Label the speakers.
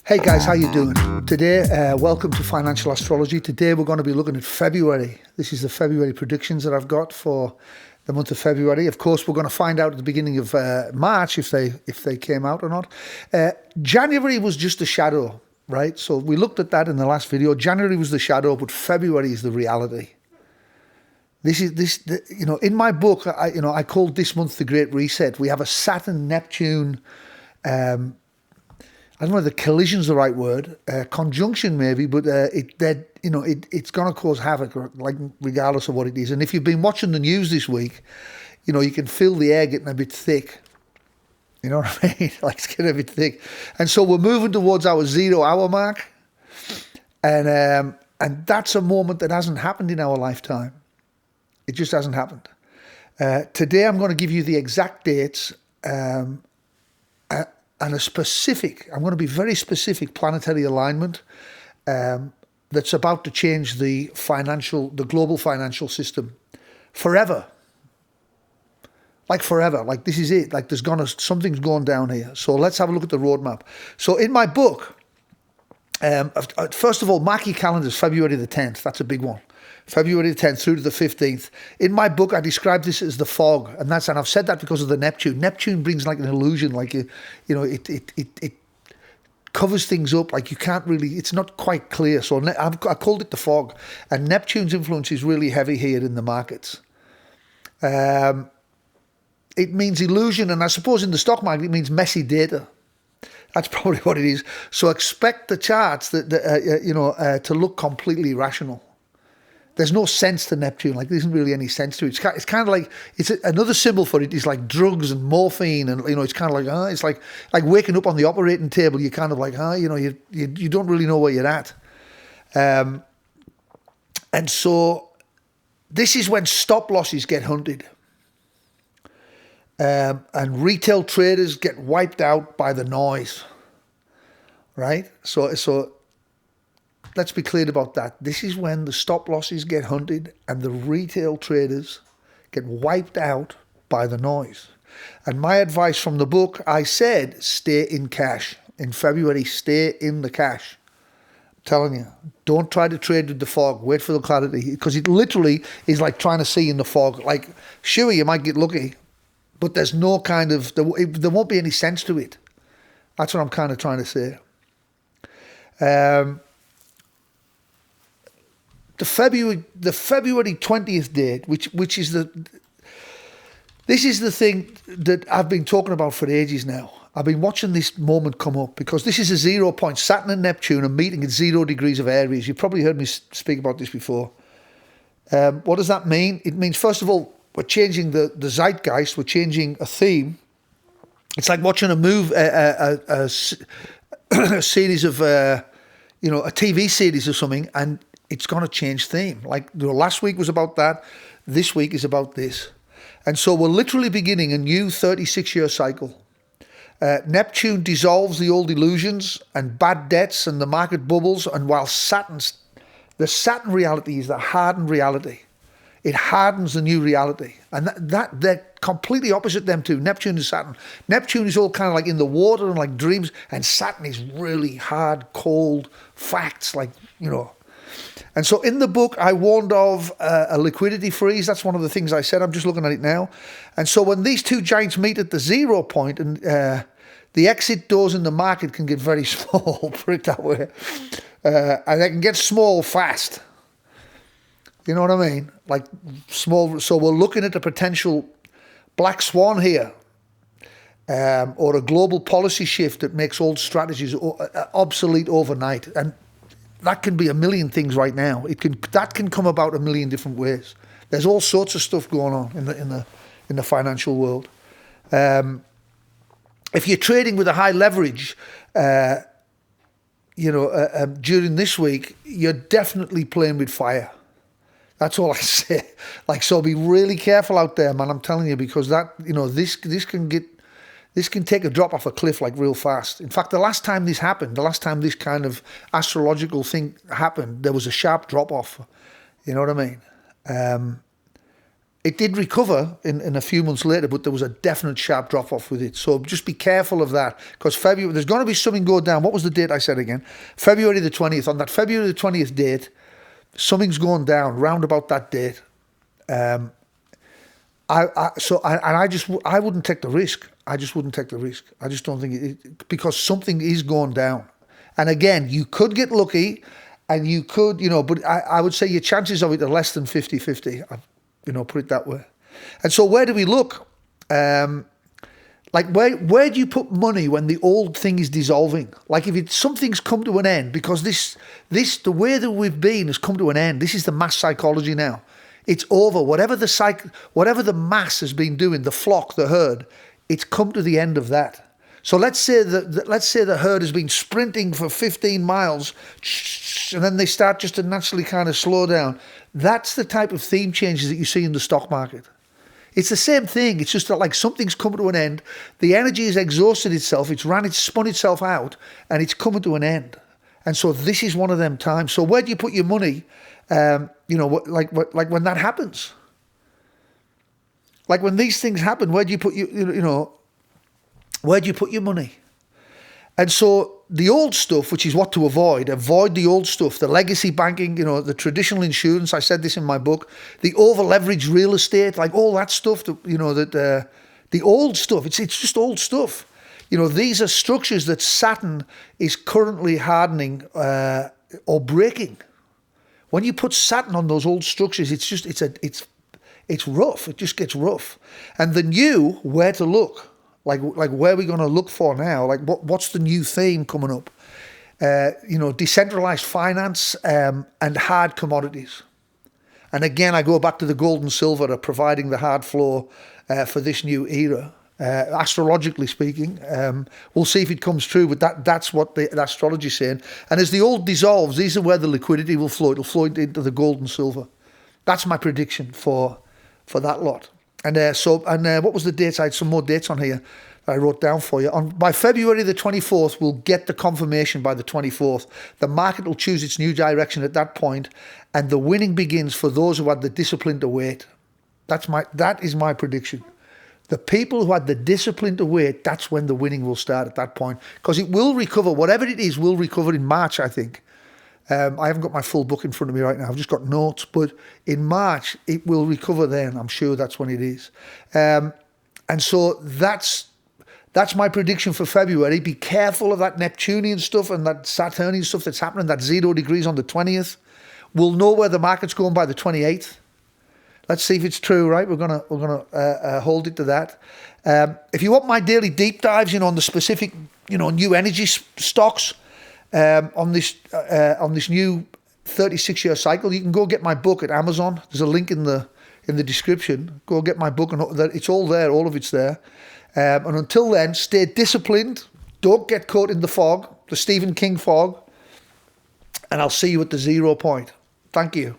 Speaker 1: Hey guys, how you doing? Today, welcome to Financial Astrology. Today we're going to be looking at February. This is the February predictions that I've got for the month of February. Of course, we're going to find out at the beginning of March if they came out or not. January was just a shadow, right? So we looked at that in the last video. January was the shadow, but February is the reality. In my book, I called this month the Great Reset. We have a Saturn-Neptune. I don't know if the collision's the right word, conjunction maybe, but it's going to cause havoc, like regardless of what it is. And if you've been watching the news this week, you can feel the air getting a bit thick. You know what I mean? Like it's getting a bit thick. And so we're moving towards our 0 hour mark. And that's a moment that hasn't happened in our lifetime. It just hasn't happened. Today I'm going to give you the exact dates and I'm going to be very specific planetary alignment that's about to change the global financial system forever. Like forever, like this is it. Like something's going down here. So let's have a look at the roadmap. So in my book, first of all, mark your calendars, February the 10th. That's a big one. February the 10th through to the 15th. In my book, I describe this as the fog, and I've said that because of the Neptune. Neptune brings like an illusion, like it covers things up, like you can't really. It's not quite clear. So I called it the fog, and Neptune's influence is really heavy here in the markets. It means illusion, and I suppose in the stock market it means messy data. That's probably what it is. So expect the charts to look completely rational. There's no sense to Neptune. Like there isn't really any sense to it. It's kind of like another symbol for it is like drugs and morphine, and it's kind of like it's like waking up on the operating table. You're kind of like you don't really know where you're at, and so this is when stop losses get hunted, and retail traders get wiped out by the noise. Right, so. Let's be clear about that. This is when the stop losses get hunted and the retail traders get wiped out by the noise. And my advice from the book, I said, stay in cash. In February, stay in the cash. I'm telling you, don't try to trade with the fog. Wait for the clarity, because it literally is like trying to see in the fog. Like, sure, you might get lucky, but there's no there won't be any sense to it. That's what I'm kind of trying to say. The February 20th date, which is this is the thing that I've been talking about for ages now. I've been watching this moment come up because this is a 0 point. Saturn and Neptune are meeting at 0 degrees of Aries. You've probably heard me speak about this before. What does that mean? It means, first of all, we're changing the zeitgeist. We're changing a theme. It's like watching a series of, a TV series or something, and it's going to change theme. Like last week was about that. This week is about this. And so we're literally beginning a new 36-year cycle. Neptune dissolves the old illusions and bad debts and the market bubbles. And while the Saturn reality is the hardened reality. It hardens the new reality. And that they're completely opposite them two, Neptune and Saturn. Neptune is all kind of like in the water and like dreams. And Saturn is really hard, cold facts, like, And so in the book, I warned of a liquidity freeze. That's one of the things I said. I'm just looking at it now. And so when these two giants meet at the 0 point, and the exit doors in the market can get very small, put it that way. And they can get small fast. You know what I mean? Like small. So we're looking at a potential black swan here. Or a global policy shift that makes old strategies obsolete overnight. And that can be a million things right now. That can come about a million different ways. There's all sorts of stuff going on in the financial world. If you're trading with a high leverage, during this week, you're definitely playing with fire. That's all I say. Like, so be really careful out there, man. I'm telling you, because this can take a drop off a cliff like real fast. In fact, the last time this kind of astrological thing happened, there was a sharp drop off. You know what I mean? It did recover in a few months later, but there was a definite sharp drop-off with it. So just be careful of that, because February, there's going to be something go down. What was the date I said again? February the 20th. On that February the 20th date, something's going down round about that date. I wouldn't take the risk. I just wouldn't take the risk. I just don't think it, because something is going down. And again, you could get lucky, and you could, but I would say your chances of it are less than 50-50. Put it that way. And so where do we look? Like where do you put money when the old thing is dissolving? Like if something's come to an end, because the way that we've been has come to an end. This is the mass psychology now. It's over. Whatever the mass has been doing, the flock, the herd, it's come to the end of that. So let's say the herd has been sprinting for 15 miles, and then they start just to naturally kind of slow down. That's the type of theme changes that you see in the stock market. It's the same thing. It's just that like something's come to an end. The energy has exhausted itself. It's spun itself out, and it's coming to an end. And so this is one of them times. So where do you put your money? Like when that happens. Like when these things happen, where do you put where do you put your money? And so the old stuff, which is what to avoid the old stuff, the legacy banking, the traditional insurance, I said this in my book, the over-leveraged real estate, like all that stuff, the old stuff, it's just old stuff. These are structures that Saturn is currently hardening or breaking. When you put Saturn on those old structures, it's rough. It just gets rough. And the new, where to look. Like where are we going to look for now? Like what's the new theme coming up? Decentralized finance and hard commodities. And again, I go back to the gold and silver are providing the hard floor for this new era. Astrologically speaking, we'll see if it comes true, but that's what the astrology is saying. And as the old dissolves, these are where the liquidity will flow. It'll flow into the gold and silver. That's my prediction for that lot. And what was the dates? I had some more dates on here that I wrote down for you. By February the 24th, we'll get the confirmation by the 24th. The market will choose its new direction at that point, and the winning begins for those who had the discipline to wait. That is my prediction. The people who had the discipline to wait, that's when the winning will start at that point. Because it will recover, whatever it is, will recover in March, I think. I haven't got my full book in front of me right now. I've just got notes. But in March, it will recover then. I'm sure that's when it is. And so that's my prediction for February. Be careful of that Neptunian stuff and that Saturnian stuff that's happening, that 0 degrees on the 20th. We'll know where the market's going by the 28th. Let's see if it's true, right? We're gonna hold it to that. If you want my daily deep dives, on the specific, new energy stocks, on this new 36-year cycle, you can go get my book at Amazon. There's a link in the description. Go get my book, and it's all there. All of it's there. And until then, stay disciplined. Don't get caught in the fog, the Stephen King fog. And I'll see you at the 0 point. Thank you.